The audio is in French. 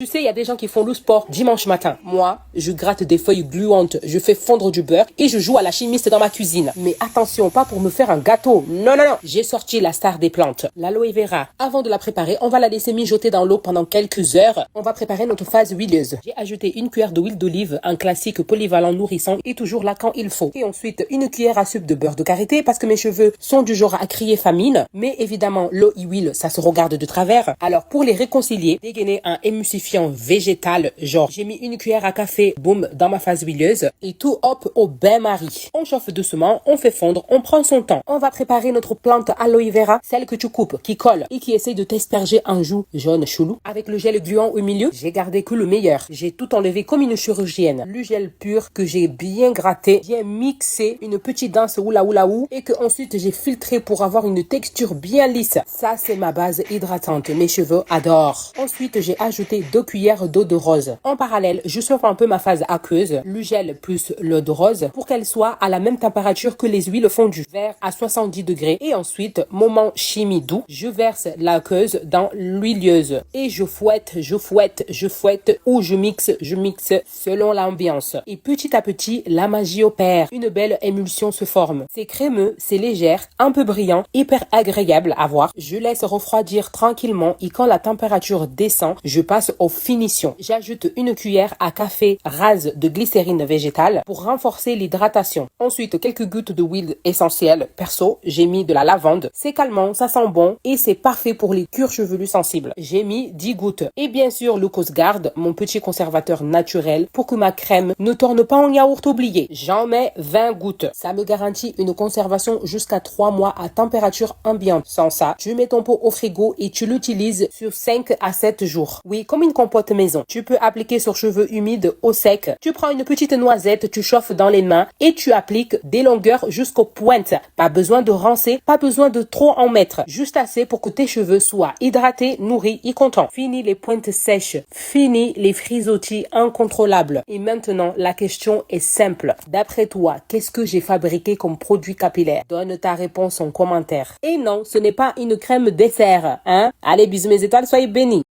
Tu sais, il y a des gens qui font le sport dimanche matin. Moi, je gratte des feuilles gluantes, je fais fondre du beurre et je joue à la chimiste dans ma cuisine. Mais attention, pas pour me faire un gâteau. Non, non, non. J'ai sorti la star des plantes, l'aloe vera. Avant de la préparer, on va la laisser mijoter dans l'eau pendant quelques heures. On va préparer notre phase huileuse. J'ai ajouté une cuillère d'huile d'olive, un classique polyvalent nourrissant et toujours là quand il faut. Et ensuite, une cuillère à soupe de beurre de karité parce que mes cheveux sont du genre à crier famine. Mais évidemment, l'eau et l'huile, ça se regarde de travers. Alors, pour les réconcilier, dégainer un émulsifiant végétal, genre j'ai mis une cuillère à café, boum, dans ma phase huileuse et tout hop au bain-marie. On chauffe doucement, on fait fondre, on prend son temps. On va préparer notre plante aloe vera, celle que tu coupes, qui colle et qui essaye de t'asperger un joue jaune chelou. Avec le gel gluant au milieu, j'ai gardé que le meilleur. J'ai tout enlevé comme une chirurgienne. Le gel pur que j'ai bien gratté, bien mixé, une petite danse oula oula ou et que ensuite j'ai filtré pour avoir une texture bien lisse. Ça c'est ma base hydratante. Mes cheveux adorent. Ensuite j'ai ajouté 2 cuillères d'eau de rose. En parallèle, je chauffe un peu ma phase aqueuse, le gel plus l'eau de rose pour qu'elle soit à la même température que les huiles fondues, vers à 70 degrés. Et ensuite, moment chimie doux, je verse l'aqueuse dans l'huileuse et je fouette ou je mixe selon l'ambiance. Et petit à petit, la magie opère. Une belle émulsion se forme. C'est crémeux, c'est légère, un peu brillant, hyper agréable à voir. Je laisse refroidir tranquillement et quand la température descend, je passe aux finitions. J'ajoute une cuillère à café rase de glycérine végétale pour renforcer l'hydratation. Ensuite, quelques gouttes d'huile essentielle. Perso, j'ai mis de la lavande. C'est calmant, ça sent bon et c'est parfait pour les cuirs chevelus sensibles. J'ai mis 10 gouttes. Et bien sûr, le Coast Guard, mon petit conservateur naturel pour que ma crème ne tourne pas en yaourt oublié. J'en mets 20 gouttes. Ça me garantit une conservation jusqu'à 3 mois à température ambiante. Sans ça, tu mets ton pot au frigo et tu l'utilises sur 5 à 7 jours. Oui, comme une compote maison. Tu peux appliquer sur cheveux humides au sec. Tu prends une petite noisette, tu chauffes dans les mains et tu appliques des longueurs jusqu'aux pointes. Pas besoin de rincer, pas besoin de trop en mettre. Juste assez pour que tes cheveux soient hydratés, nourris et contents. Fini les pointes sèches. Fini les frisottis incontrôlables. Et maintenant, la question est simple. D'après toi, qu'est-ce que j'ai fabriqué comme produit capillaire? Donne ta réponse en commentaire. Et non, ce n'est pas une crème dessert, hein? Allez, bisous mes étoiles, soyez bénis.